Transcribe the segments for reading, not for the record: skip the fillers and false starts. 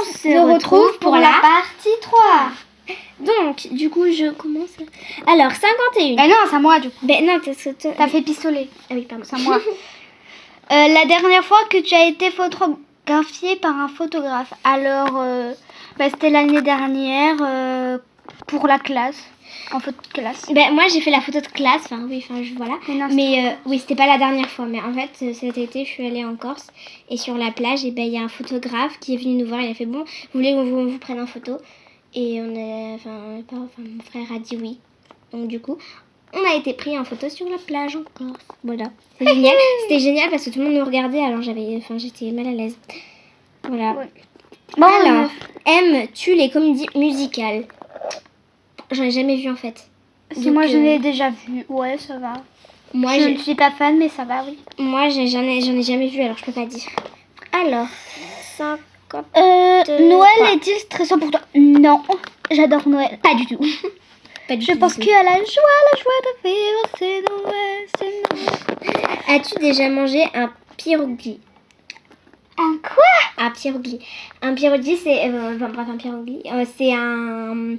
On se retrouve pour la partie 3. Donc, du coup, je commence. Alors, 51. Ben non, c'est à moi du coup. Ben non, t'as fait pistolet. Ah oui, pardon. C'est à moi. La dernière fois que tu as été photographiée par un photographe. Alors, c'était l'année dernière pour la classe. En photo de classe. Ben moi j'ai fait la photo de classe, voilà. Mais oui, c'était pas la dernière fois, mais en fait cet été je suis allée en Corse et sur la plage, et ben il y a un photographe qui est venu nous voir, il a fait bon, vous voulez qu'on vous prenne en photo? Et mon frère a dit oui. Donc du coup, on a été pris en photo sur la plage en Corse. Voilà. C'est génial. C'était génial parce que tout le monde nous regardait, alors j'étais mal à l'aise. Voilà. Ouais. Bon, alors, aimes-tu les comédies musicales? J'en ai jamais vu en fait. Si moi je l'ai déjà vu, ouais ça va. Moi je ne suis pas fan mais ça va, oui. Moi j'en ai jamais vu, alors je peux pas dire. Alors, 50. Noël est-il stressant pour toi? Non, j'adore Noël. Pas du tout. Pas du je tout, pense du que à la joie de vivre, c'est Noël, c'est Noël. As-tu déjà mangé un pierogi? Un quoi? Un pierogi. Un pierogi c'est un pierogi, c'est un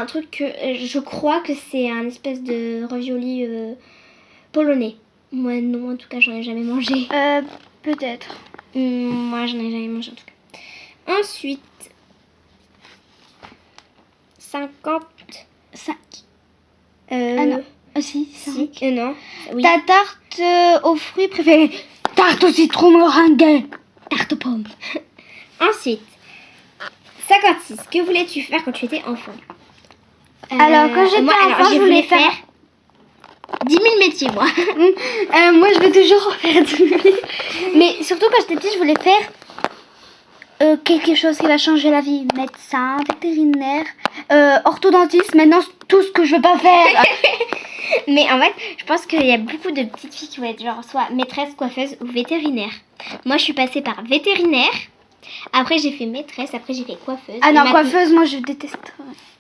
truc que je crois que c'est un espèce de ravioli polonais. Moi non, en tout cas j'en ai jamais mangé. Peut-être. Moi j'en ai jamais mangé en tout cas. Ensuite 55. Ah non. Si, non. Oui. Ta tarte aux fruits préférée? Tarte au citron meringue. Tarte aux pommes. Ensuite 56. Que voulais-tu faire quand tu étais enfant? Alors, quand j'étais enfant, je voulais faire 10 000 métiers, moi. Moi, je veux toujours faire 10 000. Mais surtout, quand j'étais petite, je voulais faire quelque chose qui va changer la vie. Médecin, vétérinaire, orthodontiste. Maintenant, tout ce que je veux pas faire. Mais en fait, je pense qu'il y a beaucoup de petites filles qui vont être genre soit maîtresse, coiffeuse ou vétérinaire. Moi, je suis passée par vétérinaire. Après j'ai fait maîtresse, après j'ai fait coiffeuse. Ah non, coiffeuse, moi je déteste.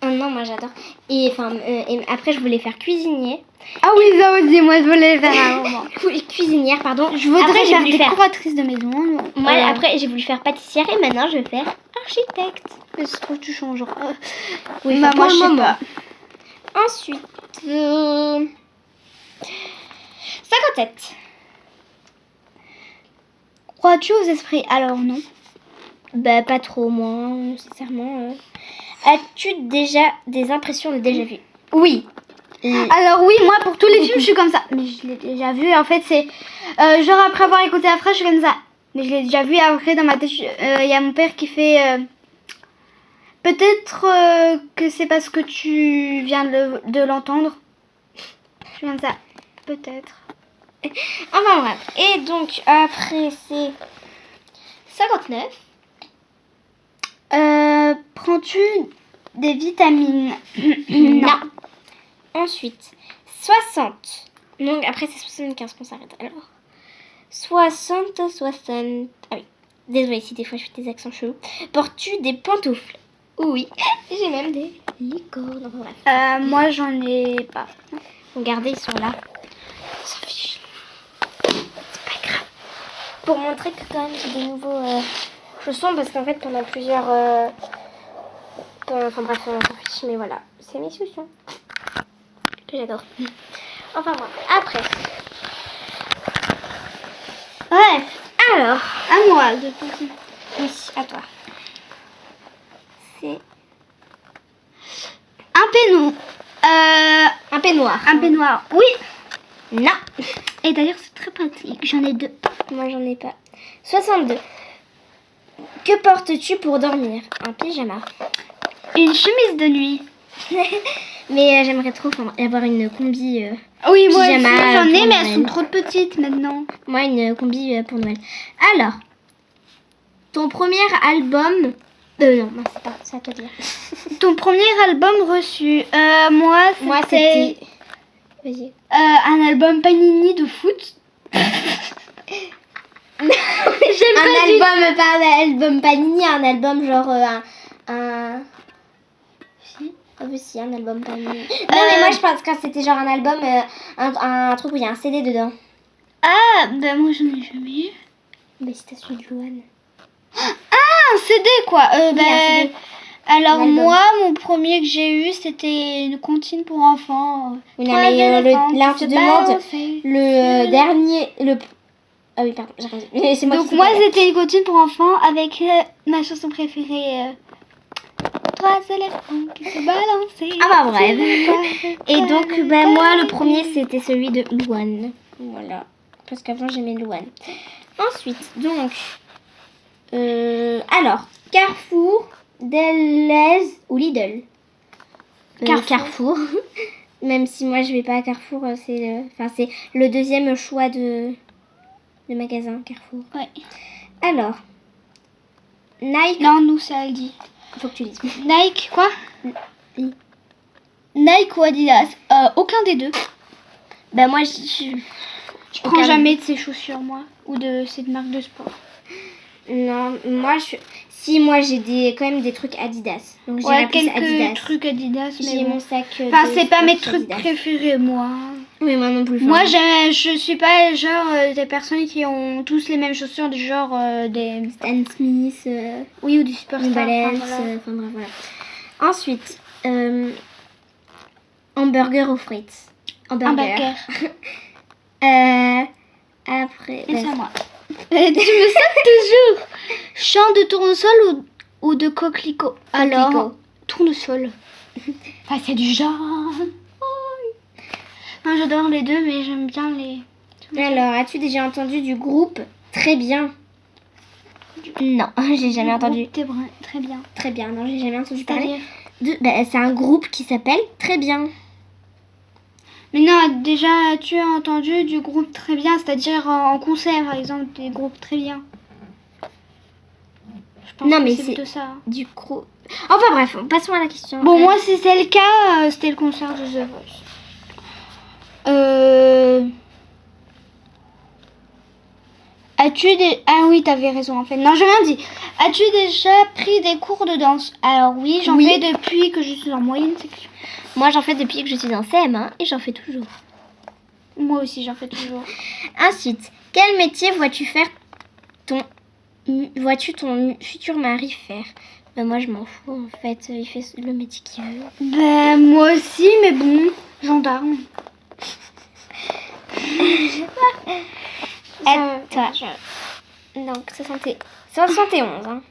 Oh non, moi j'adore. Et après je voulais faire cuisinier. Ah oui, ça aussi, moi je voulais faire un moment. Cuisinière, pardon. Je voudrais faire décoratrice de maison. Moi après j'ai voulu faire pâtissière et maintenant je vais faire architecte. Mais je trouve que tu changes. Oui, moi je sais pas. Ensuite 57. Crois-tu aux esprits? Alors non. Bah pas trop, moi, sincèrement. As-tu déjà des impressions de déjà vu? Oui. Alors oui, moi pour tous les films je suis comme ça. Mais je l'ai déjà vu, en fait c'est genre après avoir écouté la phrase je suis comme ça. Mais je l'ai déjà vu, après dans ma tête il y a mon père qui fait peut-être que c'est parce que tu viens de l'entendre. Je suis comme ça, peut-être. Enfin bref. Et donc après c'est 59. Prends-tu des vitamines? Non. Ensuite 60. Donc après c'est 75 qu'on s'arrête. Alors 60. Ah oui. Désolée si des fois je fais des accents chelous. Portes-tu des pantoufles? Oui. J'ai même des licornes. Enfin, bref. Moi j'en ai pas. Regardez, ils sont là. On s'en fiche. C'est pas grave. Pour montrer que quand même j'ai des nouveaux chaussons, parce qu'en fait pendant plusieurs enfin bref, on s'en fiche, mais voilà, c'est mes chaussons que j'adore. Enfin bref, après. Ouais. Alors, à moi de passer. oui, à toi. C'est un peignoir. un peignoir. Un peignoir. Oui. Non. Et d'ailleurs c'est très pratique. J'en ai 2. Moi j'en ai pas. 62. Que portes-tu pour dormir? Un pyjama. Une chemise de nuit. Mais j'aimerais trop avoir une combi oui, moi pyjama aussi, j'en ai, mais Noël. elles sont trop petites maintenant. Moi, une combi pour Noël. Alors, ton premier album... non, c'est pas ça à te dire. Ton premier album reçu? Moi, c'était... Vas-y. Un album Panini de foot. album Panini, un album genre si, un album Panini. Non mais moi je pense que c'était genre un album, un truc où il y a un CD dedans. Ah, bah moi j'en ai jamais eu. Mais si t'as celui de Joanne. Ah, CD quoi. Oui, un CD. Alors L'album. moi, mon premier que j'ai eu, c'était une comptine pour enfants. Oui, non, Trois mais éléphants là, on qui te se demande balançaient. le dernier... Ah oui, pardon, j'ai raison. C'est moi Donc qui moi, sais pas. c'était une comptine pour enfants avec ma chanson préférée. Trois éléphants qui se balançaient. Ah bah bref. Sur Et le donc, carré, moi, le carré. premier, c'était celui de Louane. Voilà. Parce qu'avant, j'aimais Louane. Ensuite, donc... alors, Carrefour, Deleuze ou Lidl Carrefour. Même si moi, je vais pas à Carrefour, c'est le deuxième choix de magasin, Carrefour. Ouais. Alors, Nike... Non, nous c'est Aldi. Faut que tu lises. Nike quoi? Oui. Nike ou Adidas? Aucun des deux. Bah moi, Je prends jamais de ces chaussures moi ou de cette marque de sport. Non, moi moi j'ai quand même des trucs Adidas. Donc j'ai Ouais, plus quelques Adidas. trucs Adidas, mais J'ai bon. mon sac. Enfin, de c'est pas sport mes trucs Adidas. préférés moi. Oui, moi non plus. Moi, enfin, je suis pas genre des personnes qui ont tous les mêmes chaussures, du genre des. Stan Smith, Oui, ou du Superstar. New Balance, enfin, voilà. enfin bref, voilà. Ensuite, hamburger aux frites. Hamburger. Après. Et c'est à moi. Tu me sacs toujours. Champ de tournesol ou de coquelicot? Alors, tournesol. Ah, c'est du jaune. Non, j'adore les deux, mais j'aime bien les. Alors, as-tu déjà entendu du groupe Très bien? Non, j'ai jamais entendu. Très bien. Très bien, non, j'ai jamais entendu parler. C'est-à-dire C'est un groupe qui s'appelle Très bien. Mais non, déjà, tu as entendu du groupe très bien, c'est-à-dire en concert, par exemple, des groupes très bien. Je pense Non, que mais c'est c'est plutôt ça. du groupe. Enfin bref, passons à la question. Bon, moi, si c'est le cas, c'était le concert de The Voice. Ah oui, t'avais raison en fait. Non, j'ai rien dit. As-tu déjà pris des cours de danse? Alors oui, j'en fais depuis que je suis en moyenne section. Moi, j'en fais depuis que je suis en CM1 et j'en fais toujours. Moi aussi, j'en fais toujours. Ensuite, quel métier vois-tu ton futur mari faire? Ben moi, je m'en fous en fait. Il fait le métier qu'il veut. Ben, moi aussi, mais bon, gendarme. Toi. Donc, 71. Hein.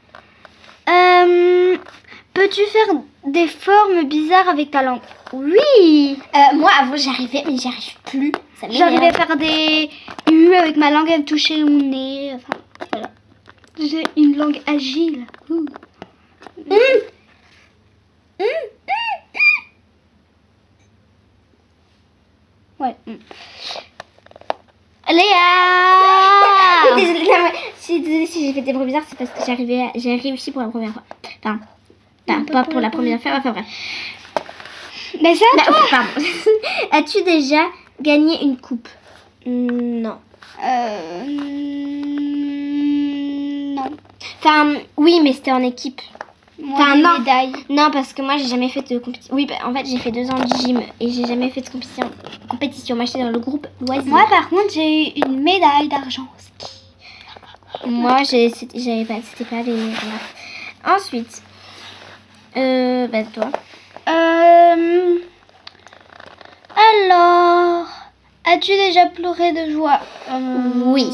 Peux-tu faire des formes bizarres avec ta langue? Oui. Moi, avant, j'arrivais, mais j'y arrive plus. Ça m'énerve. J'arrivais à faire des U avec ma langue, à me toucher mon nez. Enfin, voilà. J'ai une langue agile. Ouais. Léa. Désolée, non, mais désolée si j'ai fait des bruits bizarres, c'est parce que j'ai réussi pour la première fois. Enfin, pas pour la première fois, enfin bref. Mais ça, Pardon. As-tu déjà gagné une coupe? Non. Non. Enfin, oui, mais c'était en équipe. Moi, Enfin, des non. médailles. Non, parce que moi, j'ai jamais fait de compétition. Oui, en fait, j'ai fait 2 ans de gym et j'ai jamais fait de compétition. Moi, j'étais dans le groupe loisirs. Moi, par contre, j'ai eu une médaille d'argent au ski. Moi, c'était pas les meilleurs. Ensuite, toi. Alors, as-tu déjà pleuré de joie? Oui.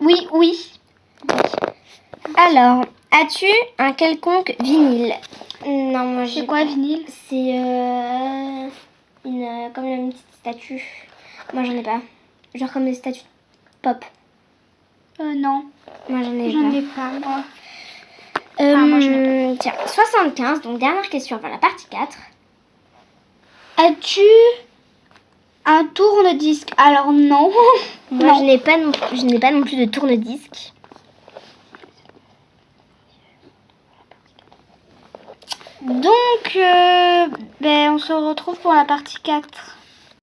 Oui. Alors, as-tu un quelconque vinyle? Non, moi j'ai. C'est quoi vinyle? C'est comme une petite statue. Moi j'en ai pas. Genre comme des statues pop. Non. Moi j'en ai J'en pas. ai pas, moi. Moi, tiens, 75, donc dernière question avant la partie 4. As-tu un tourne-disque? Alors non. Moi Non. je n'ai pas non plus de tourne-disque. Donc, on se retrouve pour la partie 4.